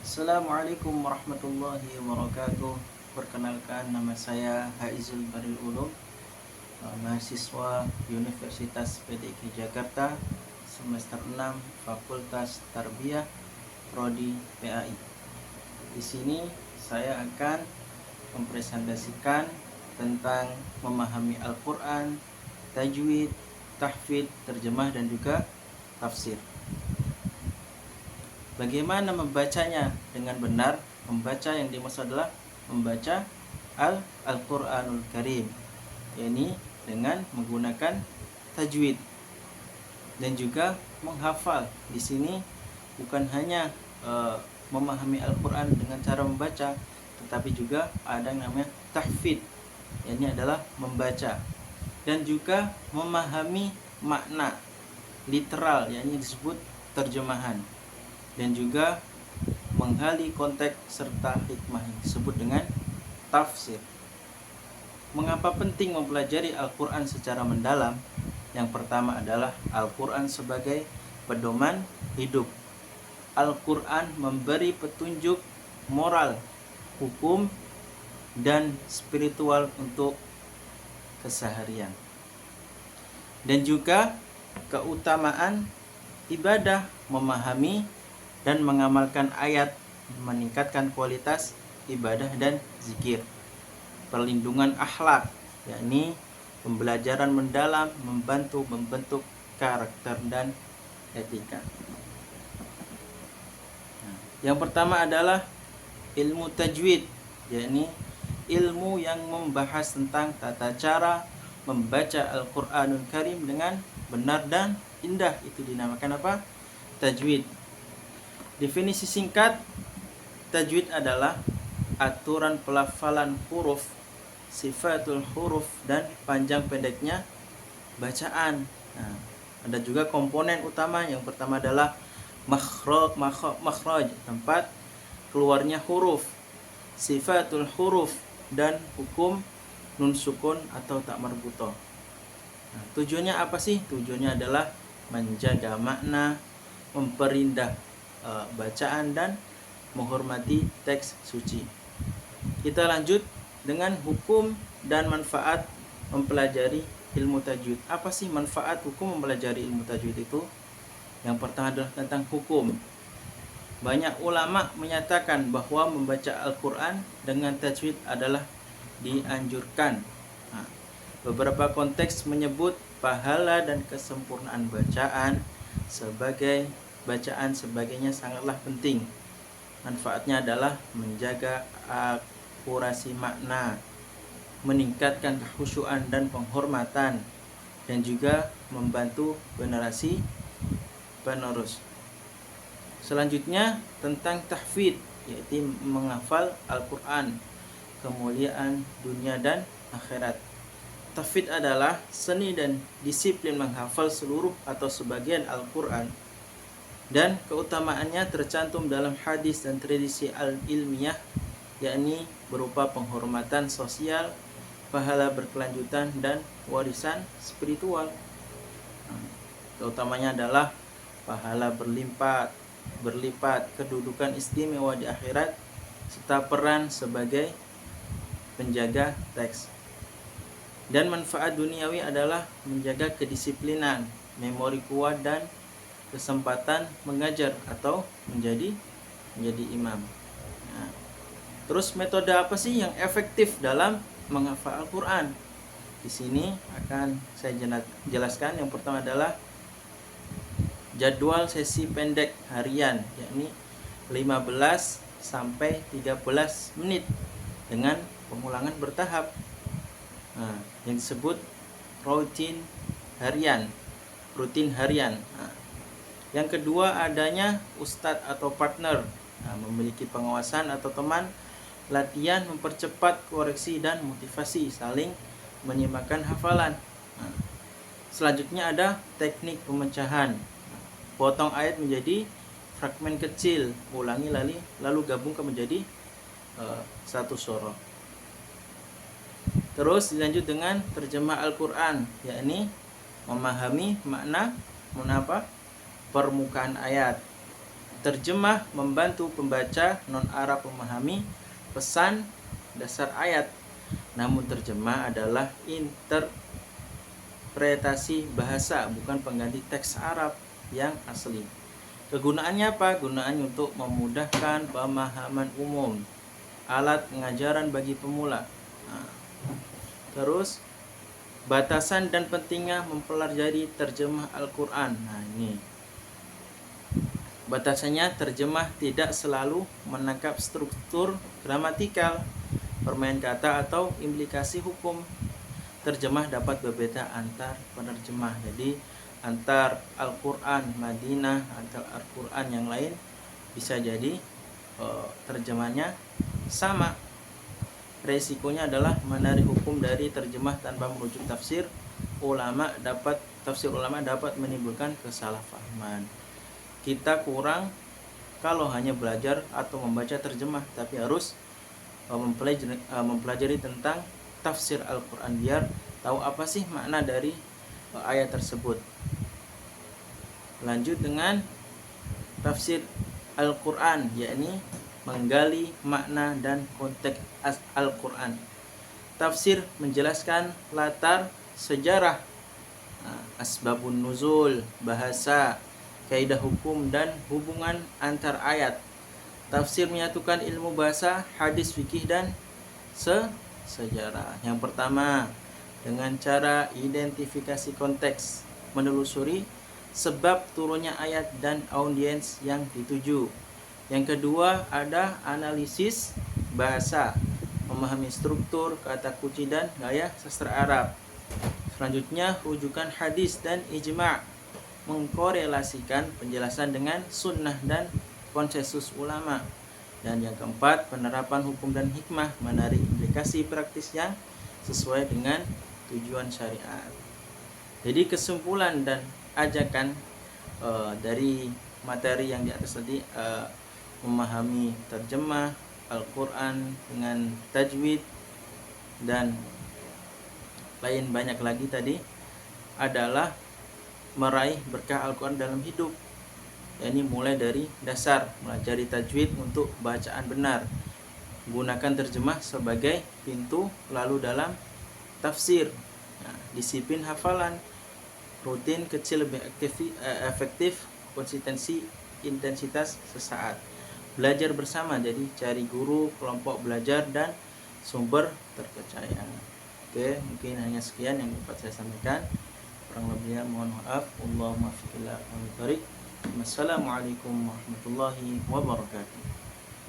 Assalamualaikum warahmatullahi wabarakatuh. Perkenalkan, nama saya Haizul Baril Ulum, mahasiswa Universitas PDIK Jakarta, semester 6, Fakultas Tarbiyah, Prodi PAI. Di sini saya akan mempresentasikan tentang memahami Al-Quran, tajwid, tahfidz, terjemah, dan juga tafsir. Bagaimana membacanya dengan benar? Membaca yang dimaksud adalah membaca Al-Quranul Karim, yakni dengan menggunakan tajwid, dan juga menghafal. Di sini bukan hanya memahami Al-Quran dengan cara membaca, tetapi juga ada yang namanya tahfidz, yakni adalah membaca, dan juga memahami makna literal, yakni disebut terjemahan, dan juga menggali konteks serta hikmah yang disebut dengan tafsir. Mengapa penting mempelajari Al-Quran secara mendalam? Yang pertama adalah Al-Quran sebagai pedoman hidup. Al-Quran memberi petunjuk moral, hukum, dan spiritual untuk keseharian. Dan juga keutamaan ibadah, memahami dan mengamalkan ayat meningkatkan kualitas ibadah dan zikir. Perlindungan akhlak, yakni pembelajaran mendalam membantu membentuk karakter dan etika. Yang pertama adalah ilmu tajwid, yakni ilmu yang membahas tentang tata cara membaca Al-Quranul Karim dengan benar dan indah. Itu dinamakan apa? Tajwid. Definisi singkat, tajwid adalah aturan pelafalan huruf, sifatul huruf, dan panjang pendeknya bacaan. Nah, ada juga komponen utama. Yang pertama adalah makhraj, tempat keluarnya huruf, sifatul huruf, dan hukum nun sukun atau tak marbutoh. Nah, tujuannya apa sih? Tujuannya adalah menjaga makna, memperindah bacaan, dan menghormati teks suci. Kita lanjut dengan hukum dan manfaat mempelajari ilmu tajwid. Apa sih manfaat hukum mempelajari ilmu tajwid itu? Yang pertama adalah tentang hukum. Banyak ulama menyatakan bahwa membaca Al-Quran dengan tajwid adalah dianjurkan. Nah, beberapa konteks menyebut pahala dan kesempurnaan bacaan sebagainya sangatlah penting. Manfaatnya adalah menjaga akurasi makna, meningkatkan kekhusyuan dan penghormatan, dan juga membantu generasi penerus. Selanjutnya tentang tahfidz, yaitu menghafal Al-Quran, kemuliaan dunia dan akhirat. Tahfidz adalah seni dan disiplin menghafal seluruh atau sebagian Al-Quran, dan keutamaannya tercantum dalam hadis dan tradisi al-ilmiah, yakni berupa penghormatan sosial, pahala berkelanjutan, dan warisan spiritual. Keutamanya adalah pahala berlipat, kedudukan istimewa di akhirat, serta peran sebagai penjaga teks. Dan manfaat duniawi adalah menjaga kedisiplinan, memori kuat, dan kesempatan mengajar atau menjadi imam. Nah, terus metode apa sih yang efektif dalam menghafal Al-Quran? Di sini akan saya jelaskan. Yang pertama adalah jadwal sesi pendek harian, yakni 15 sampai 13 menit dengan pengulangan bertahap. Nah, yang disebut rutin harian. Nah, yang kedua adanya ustadz atau partner, memiliki pengawasan atau teman latihan mempercepat koreksi dan motivasi, saling menyimakkan hafalan. Nah, selanjutnya ada teknik pemecahan. Potong ayat menjadi fragmen kecil, ulangi lalu gabungkan menjadi satu surah. Terus dilanjut dengan terjemah Al-Quran, yakni memahami makna permukaan ayat. Terjemah membantu pembaca non-Arab memahami pesan dasar ayat. Namun terjemah adalah interpretasi bahasa, bukan pengganti teks Arab yang asli. Kegunaannya apa? Gunaannya untuk memudahkan pemahaman umum, alat pengajaran bagi pemula. Terus batasan dan pentingnya mempelajari terjemah Al-Quran. Nah ini batasannya, terjemah tidak selalu menangkap struktur gramatikal, permainan kata atau implikasi hukum. Terjemah dapat berbeda antar penerjemah. Jadi antar Al-Quran Madinah, antar Al-Quran yang lain bisa jadi terjemahnya sama. Resikonya adalah menarik hukum dari terjemah tanpa merujuk tafsir ulama dapat menimbulkan kesalahpahaman. Kita kurang kalau hanya belajar atau membaca terjemah, tapi harus mempelajari tentang tafsir Al-Quran biar tahu apa sih makna dari ayat tersebut. Lanjut dengan tafsir Al-Quran, yakni menggali makna dan konteks Al-Quran. Tafsir menjelaskan latar sejarah, asbabun nuzul, bahasa, kaidah hukum dan hubungan antar ayat. Tafsir menyatukan ilmu bahasa, hadis, fikih dan sejarah. Yang pertama, dengan cara identifikasi konteks, menelusuri sebab turunnya ayat dan audiens yang dituju. Yang kedua, ada analisis bahasa, memahami struktur, kata kunci dan gaya sastra Arab. Selanjutnya, rujukan hadis dan ijma', mengkorelasikan penjelasan dengan sunnah dan konsensus ulama. Dan yang keempat, penerapan hukum dan hikmah, menarik implikasi praktis yang sesuai dengan tujuan syariat. Jadi kesimpulan dan ajakan dari materi yang di atas tadi, memahami terjemah Al-Quran dengan tajwid dan lain banyak lagi tadi adalah meraih berkah Al-Quran dalam hidup. Ini mulai dari dasar, melajari tajwid untuk bacaan benar, gunakan terjemah sebagai pintu, lalu dalam tafsir, disiplin hafalan, rutin kecil lebih efektif, konsistensi intensitas sesaat, belajar bersama, jadi cari guru, kelompok belajar dan sumber terpercaya. Oke, mungkin hanya sekian yang dapat saya sampaikan. Kurang lebihnya mohon maaf. Allahumma fiqillah wa biqarik. Wassalamualaikum warahmatullahi wabarakatuh.